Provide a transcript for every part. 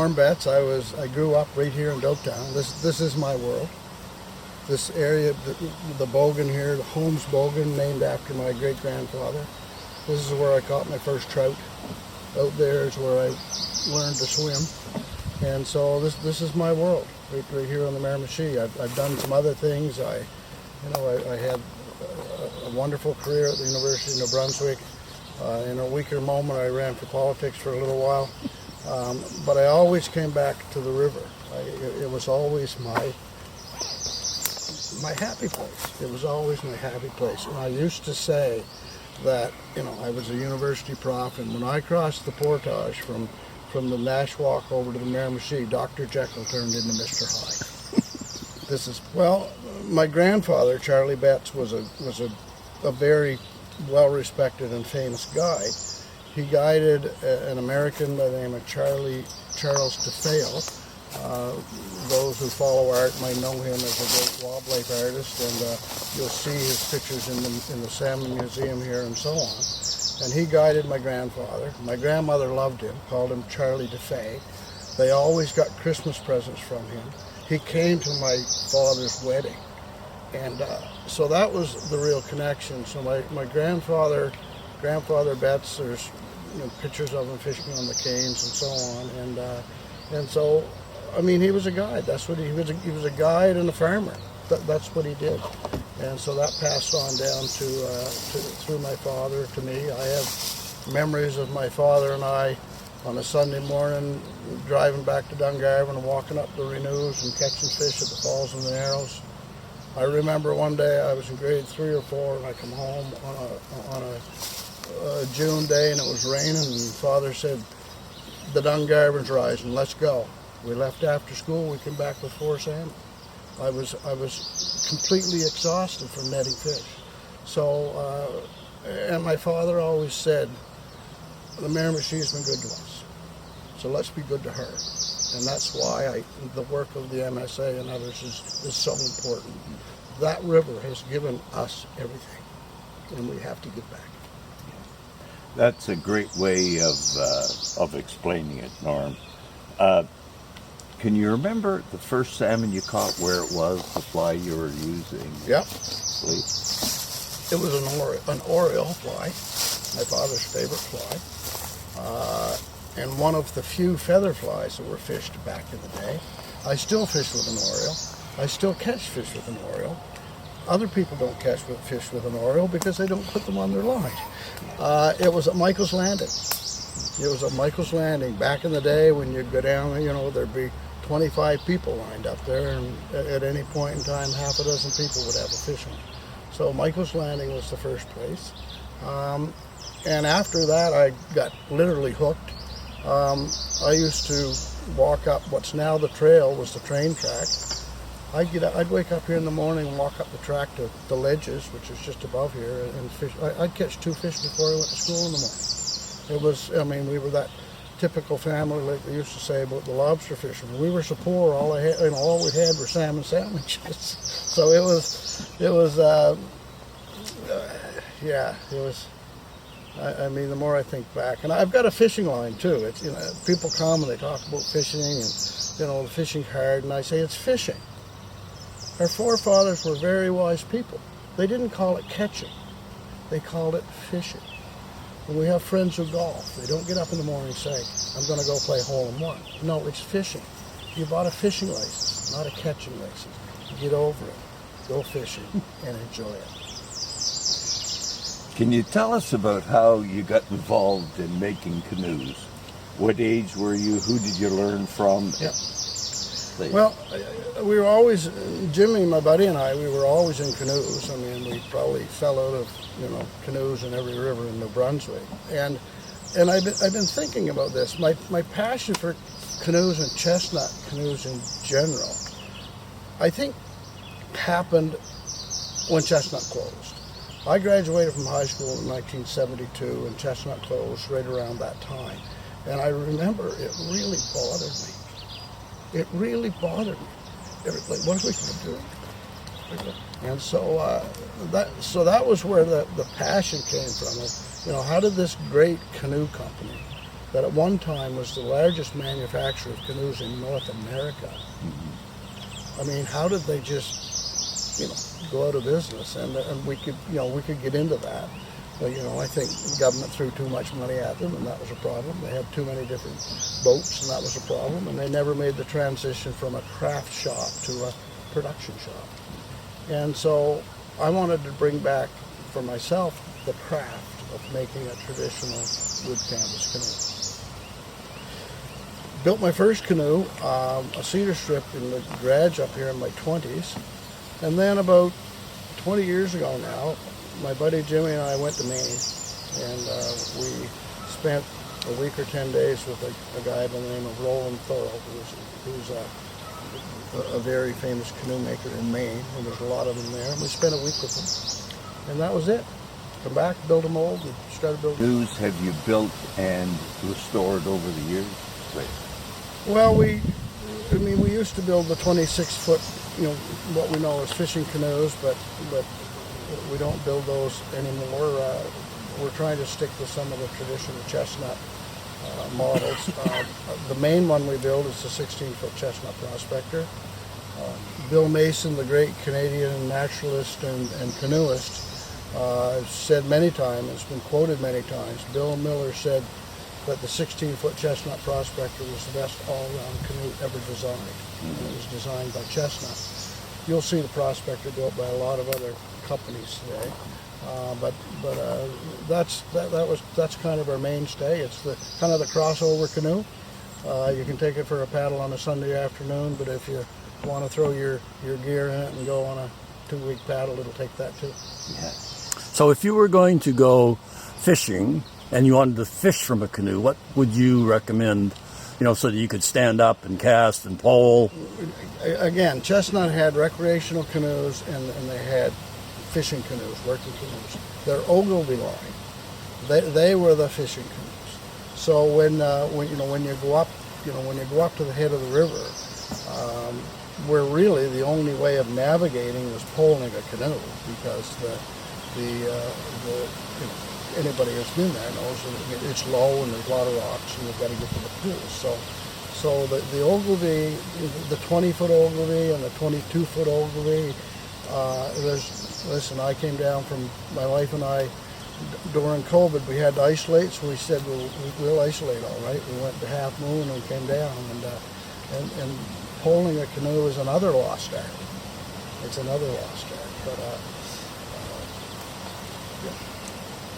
Norm Betts. I grew up right here in Doketown. This is my world. This area, the bogan here, the Holmes bogan, named after my great grandfather. This is where I caught my first trout. Out there is where I learned to swim, and so this is my world right here on the Miramichi. I've done some other things. I had a wonderful career at the University of New Brunswick. In a weaker moment, I ran for politics for a little while, but I always came back to the river. It was always my happy place. It was always my happy place. And I used to say that, I was a university prof, and when I crossed the portage from the Nashwauk over to the Miramichi, Dr. Jekyll turned into Mr. Hyde. My grandfather, Charlie Betts, was a very well-respected and famous guide. He guided an American by the name of Charles DeFeo. Those who follow art might know him as a great wildlife artist, and you'll see his pictures in the Salmon Museum here and so on. And he guided my grandfather. My grandmother loved him, called him Charlie DeFeo. They always got Christmas presents from him. He came to my father's wedding, and so that was the real connection. So my grandfather Betts, there's pictures of him fishing on the canes and so on, and so. He was a guide. That's what he was. He was a guide and a farmer. That's what he did, and so that passed on down through my father to me. I have memories of my father and I on a Sunday morning driving back to Dungarvan and walking up the Renews and catching fish at the Falls and the Narrows. I remember one day I was in grade 3 or 4 and I come home on a June day and it was raining, and Father said, "The Dungarvan's rising. Let's go." We left after school. We came back with 4 salmon. I was completely exhausted from netting fish. So, and my father always said, "The Miramichi's been good to us, so let's be good to her." And that's why the work of the MSA and others is so important. That river has given us everything, and we have to give back. That's a great way of explaining it, Norm. Can you remember the first salmon you caught, where it was, the fly you were using? Yep. Please. It was an oriole fly, my father's favorite fly, and one of the few feather flies that were fished back in the day. I still fish with an oriole. I still catch fish with an oriole. Other people don't catch fish with an oriole because they don't put them on their line. It was at Michael's Landing. It was at Michael's Landing back in the day when you'd go down, there'd be 25 people lined up there, and at any point in time, half a dozen people would have a fish on. So Michael's Landing was the first place. And after that, I got literally hooked. I used to walk up what's now the trail, was the train track. I'd wake up here in the morning and walk up the track to the ledges, which is just above here, and fish. I'd catch 2 fish before I went to school in the morning. It was, we were that typical family, like they used to say about the lobster fishermen. We were so poor, all we had were salmon sandwiches. So it was, the more I think back, and I've got a fishing line too. It's, people come and they talk about fishing and, the fishing card, and I say it's fishing. Our forefathers were very wise people. They didn't call it catching. They called it fishing. When we have friends who golf, they don't get up in the morning and say, "I'm going to go play hole-in-one." No, it's fishing. You bought a fishing license, not a catching license. Get over it. Go fishing and enjoy it. Can you tell us about how you got involved in making canoes? What age were you? Who did you learn from? Yeah. Well, we were always, Jimmy, my buddy, and I, we were always in canoes. We probably fell out of, canoes in every river in New Brunswick. And I've been thinking about this. My passion for canoes and chestnut canoes in general, I think, happened when Chestnut closed. I graduated from high school in 1972, and Chestnut closed right around that time. And I remember it really bothered me. It really bothered me. Like, what are we going to do? And so that was where the passion came from. How did this great canoe company that at one time was the largest manufacturer of canoes in North America. I mean, how did they just, go out of business? And we could get into that. But, I think the government threw too much money at them, and that was a problem. They had too many different boats, and that was a problem. And they never made the transition from a craft shop to a production shop. And so I wanted to bring back for myself the craft of making a traditional wood canvas canoe. Built my first canoe, a cedar strip in the garage up here in my 20s. And then about 20 years ago now, my buddy Jimmy and I went to Maine, and we spent a week or 10 days with a guy by the name of Roland Thorold, who's a very famous canoe maker in Maine, and there's a lot of them there. And we spent a week with him, and that was it. Come back, build a mold, and started building. Canoes have you built and restored over the years? Well, we used to build the 26-foot, what we know as fishing canoes, but we don't build those anymore. We're trying to stick to some of the traditional chestnut models. The main one we build is the 16-foot chestnut prospector. Bill Mason, the great Canadian naturalist and canoeist, said many times, it's been quoted many times, Bill Miller said that the 16-foot chestnut prospector was the best all-round canoe ever designed. And it was designed by Chestnut. You'll see the prospector built by a lot of other companies today, but that's kind of our mainstay. It's the kind of the crossover canoe. You can take it for a paddle on a Sunday afternoon, but if you want to throw your gear in it and go on a 2-week paddle, it'll take that too. Yeah. So if you were going to go fishing and you wanted to fish from a canoe, what would you recommend, so that you could stand up and cast and pole? Again, Chestnut had recreational canoes and they had fishing canoes, working canoes. Their Ogilvy line, they were the fishing canoes. So when you go up, to the head of the river, where really the only way of navigating was poling a canoe, because anybody who's been there knows that it's low and there's a lot of rocks and you've got to get to the pools. So the Ogilvy, the 20-foot Ogilvy and the 22-foot Ogilvy, listen, I came down from, my wife and I, during COVID, we had to isolate, so we said, we'll isolate all right. We went to Half Moon and came down, and poling a canoe is another lost art. It's another lost art.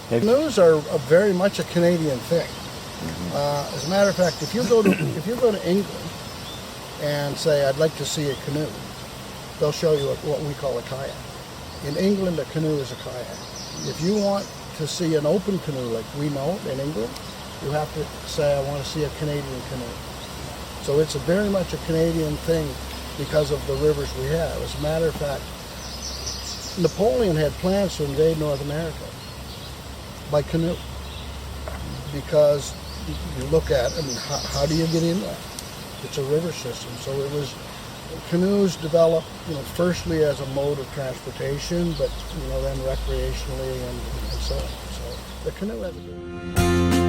But canoes are very much a Canadian thing. As a matter of fact, if you go to England and say, I'd like to see a canoe, they'll show you what we call a kayak. In England, a canoe is a kayak. If you want to see an open canoe like we know it in England, you have to say, I want to see a Canadian canoe. So it's very much a Canadian thing because of the rivers we have. As a matter of fact, Napoleon had plans to invade North America by canoe, because you look at, how do you get in there? It's a river system. So it was, canoes developed, firstly as a mode of transportation, but then recreationally and so on. So the canoe has a good